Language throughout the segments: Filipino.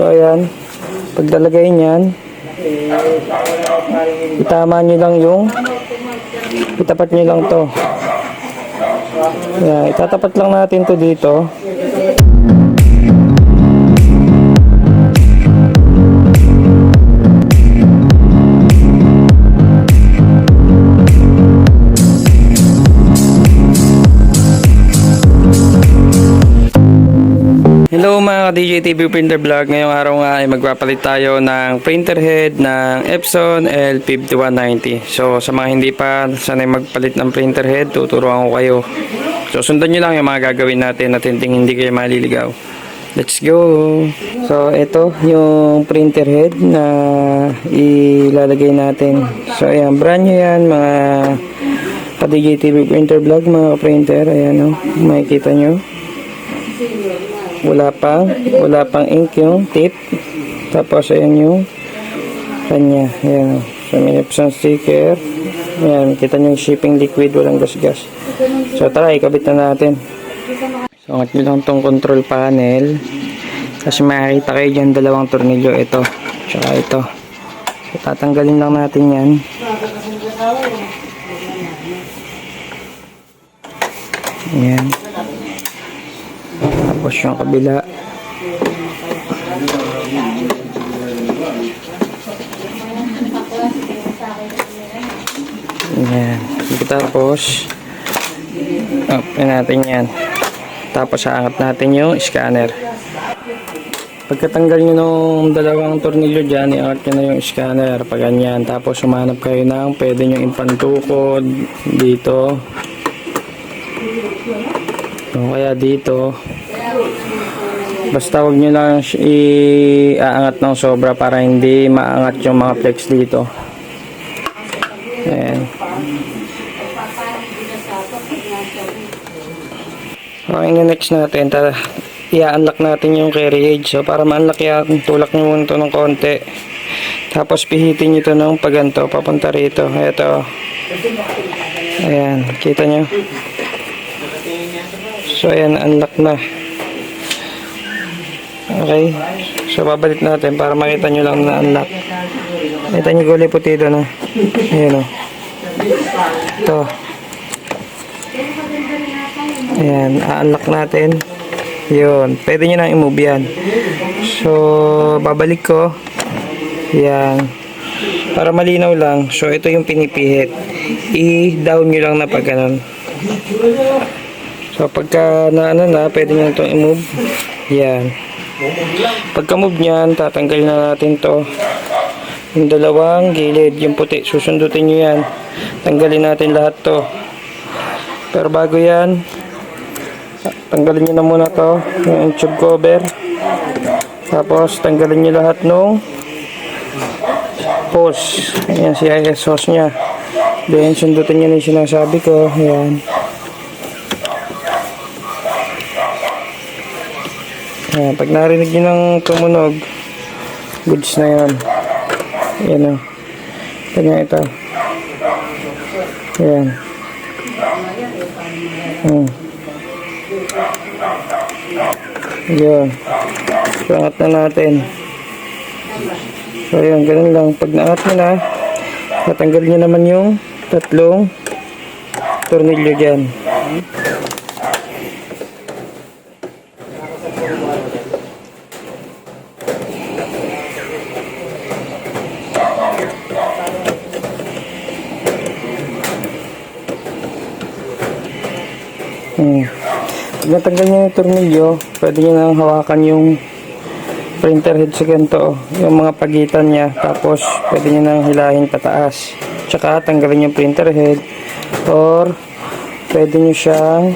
So ayan, paglalagay niyan, itama nyo lang yung, itapat nyo lang to. Ayan, itatapat lang natin to dito. Hello mga DJ TV Printer Vlog. Ngayong araw nga ay magpapalit tayo ng printer head ng Epson L5190. So sa mga hindi pa sanay magpalit ng printer head, tuturuan ko kayo. So sundan nyo lang yung mga gagawin natin at hindi kayo maliligaw. Let's go! So ito yung printer head na ilalagay natin. So ayan, brand new yan mga DJ TV Printer Vlog, mga printer. Ayan o, makikita nyo. Wala pang ink yung tip. Tapos ayan yung kanya. Ayan. So may Epson sticker. Ayan, kita nyo yung shipping liquid, walang gasgas. So tara, ikabit na natin. So angat nyo lang tong control panel. Kasi makikita kayo dyan dalawang tornilyo. Ito, tsaka ito. So tatanggalin lang natin yan. Ayan. Tapos yung kabila. Ayan. Tapos open natin yan. Tapos aangat natin yung scanner. Pagkatanggal nyo nung dalawang tornilyo dyan, iangat nyo na yung scanner. Pag ganyan. Tapos sumanap kayo ng pwede nyo impantukod dito. O kaya dito. Basta huwag nyo lang iaangat ng sobra para hindi maangat yung mga flex dito. Ayan. Okay, next natin, i-unlock natin yung carry edge. So para ma-unlock yan, tulak nyo muna ito ng konti. Tapos pihitin nyo ito ng paganto, papunta rito. Ito. Ayan, kita nyo. So ayan, unlock na. Okay. So babalik natin para makita nyo lang na unlock. Kita nyo gulay puti doon. Ayan o. Ito. Ayan, unlock natin. Yun. Pwede nyo nang i-move yan. So babalik ko. Ayan. Para malinaw lang. So ito yung pinipihit. I-down nyo lang na pag ganun. So pagka na pwede nyo itong i-move. Yan. Pagka move nyan, tatanggalin na natin to. Yung dalawang gilid, yung puti, susundutin nyo yan. Tanggalin natin lahat to. Pero bago yan, tanggalin nyo na muna to, yung tube cover. Tapos tanggalin nyo lahat nung hose. Yan, CIS hose nya. Then sundutin nyo na yung sinasabi ko. Yan. Ayan, pag narinig nyo ng tumunog, goods na yan. Ayan o. Kanya ito. Ayan. Ayan. So, angat na natin. So, ayan, ganun lang. Pag naangat nyo na, natanggal nyo naman yung tatlong tornilyo dyan. Pag natanggal nyo yung tornilyo, pwede nyo nang hawakan yung printer head sa ganito, yung mga pagitan nya, tapos pwede nyo nang hilahin pataas, tsaka tanggalin yung printer head, or pwede nyo siyang,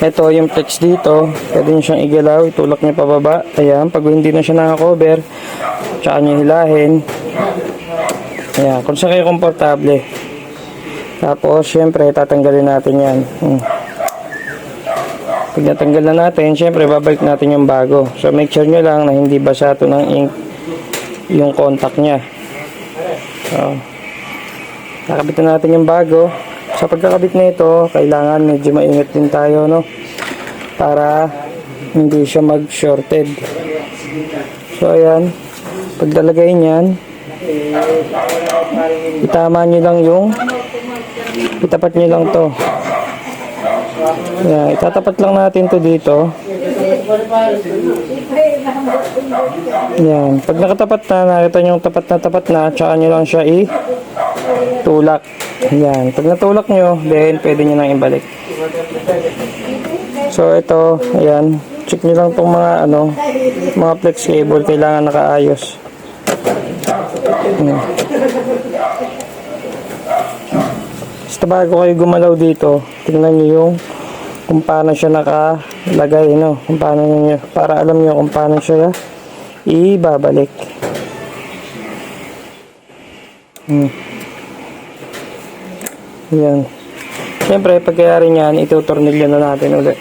ito yung flex dito, pwede nyo siyang igalaw, itulak nyo pababa. Ayan, pag hindi na siya naka-cover, tsaka nyo hilahin. Ayan, kung saan kayo komportable. Tapos syempre tatanggalin natin yan. Pag natanggal na natin, syempre babalik natin yung bago. So make sure nyo lang na hindi basa ito ng ink yung contact nya. So nakabit na natin yung bago. Sa pagkakabit na ito, kailangan medyo maingat din tayo, no? Para hindi siya mag-shorted. So ayan, paglalagay niyan, itama nyo lang yung, itapat nyo lang to. Ayan, itatapat lang natin to dito. Ayan, pag nakatapat na, nakita nyo yung tapat na, tsaka nyo lang siya tulak. Ayan, pag natulak nyo, then pwede nyo nang ibalik. So ito, ayan, check nyo lang tong mga mga flex cable, kailangan nakaayos. Basta bago kayo gumalaw dito, tingnan nyo yung kung paano siya nakalagay, kung paano nyo, para alam nyo kung paano siya ibabalik. Yan. Siyempre, pagkayari niyan, itutornilyo na natin ulit.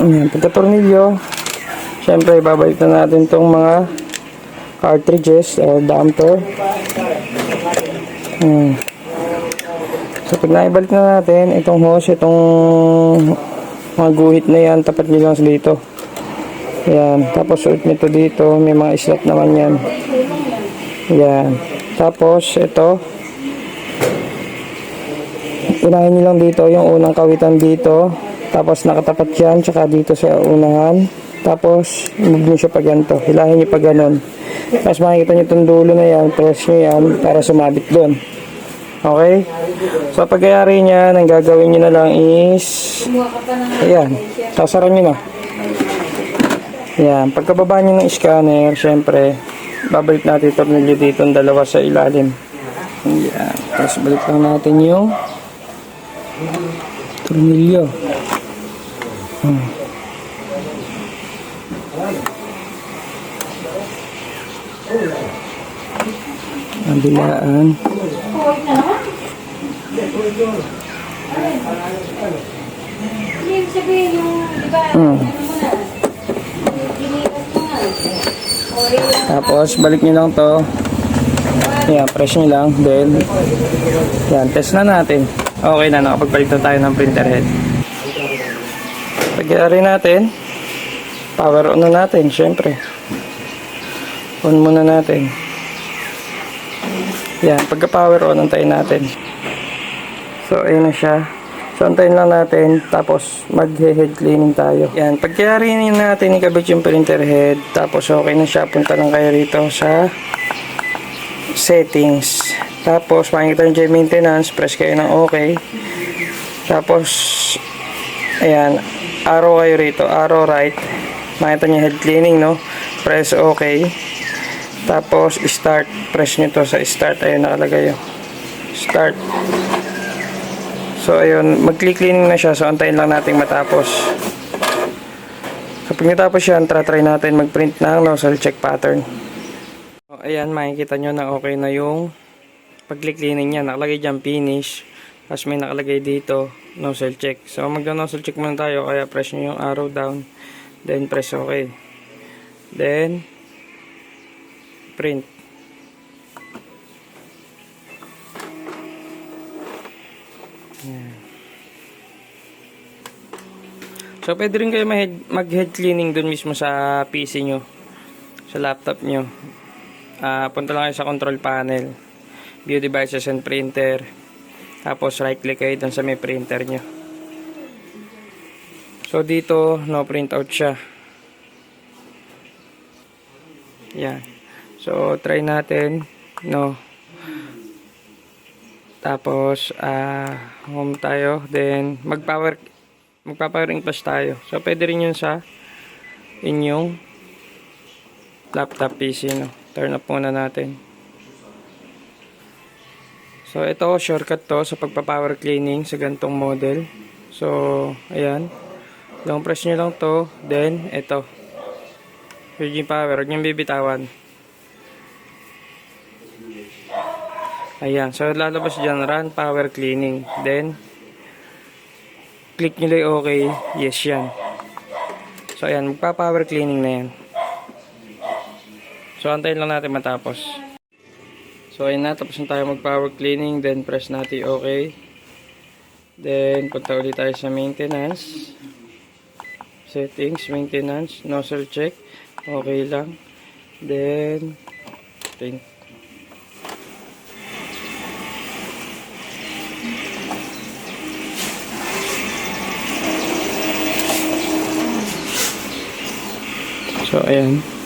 Ayan, pagka-tornilyo, syempre babalik na natin itong mga cartridges or damper. So pag naibalik na natin itong hose, itong mga guhit na yan, tapat nyo lang dito. Ayan, tapos suot nito dito, may mga slot naman yan. Ayan, tapos ito, unahin nyo lang dito yung unang kawitan dito. Tapos nakatapat yan, tsaka dito sa unahan. Tapos, move nyo siya pa ganito. Hilahin nyo pa ganon. Tapos makikita nyo itong dulo na yan, press nyo yan para sumabit doon. Okay? So, pagkayari niyan, ang gagawin nyo na lang is, ayan, sasaran nyo na. Ayan, pagkababa nyo ng scanner, syempre, babalik natin ito tornilyo dito, ang dalawa sa ilalim. Ayan, tapos balik lang natin yung tornilyo. Ang bilaan. Tapos balik nyo lang to. Ayan, press nyo lang. Then, yan, test na natin. Okay na, nakapagpalit na tayo ng printer head. Pag-iari natin, power on na natin, syempre. On muna natin. Yan, pagka-power on, antayin natin. So, ayun na siya. So, antayin lang natin, tapos mag-head cleaning tayo. Yan, pag-iari natin, ikabit yung printer head, tapos okay na siya, punta lang kayo rito sa settings. Tapos, makikita nyo yung maintenance, press kayo ng okay. Tapos, ayan, arrow kayo rito, arrow right, makita nyo head cleaning, press OK, tapos start, press nyo to sa start, ayun nakalagay yun, start. So ayun, mag-click cleaning na siya, so antayin lang natin matapos. Kapag natapos yan, try natin mag-print ng nozzle check pattern. So, ayan, makikita nyo na okay na yung pag-click cleaning niya, nakalagay dyan finish. Tapos may nakalagay dito, nozzle check. So, magda-nozzle check muna tayo, kaya press nyo yung arrow down. Then, press OK. Then, print. Yan. So, pwede rin kayo mag-head cleaning dun mismo sa PC nyo. Sa laptop nyo. Punta lang kayo sa control panel. View devices and printer. Tapos right click kayo dun sa may printer nyo. So dito no print out siya. Yan. So try natin no. Tapos home tayo, then magpa-powering plus tayo. So pwede rin yun sa inyong laptop PC, no? Turn up muna natin. So, ito, shortcut to sa pagpa-power cleaning sa gantong model. So, ayan. Long press nyo lang to. Then, ito. Virgin power. Huwag nyo bibitawan. Ayan. So, lalabas dyan, run power cleaning. Then, click nyo lang okay. Yes, yan. So, ayan. Magpa-power cleaning na yan. So, antayin lang natin matapos. So, ayun na. Tapos na tayo mag-power cleaning. Then, press natin okay. Then, punta ulit tayo sa maintenance. Settings, maintenance, nozzle check. Okay lang. Then, paint. So, ayan.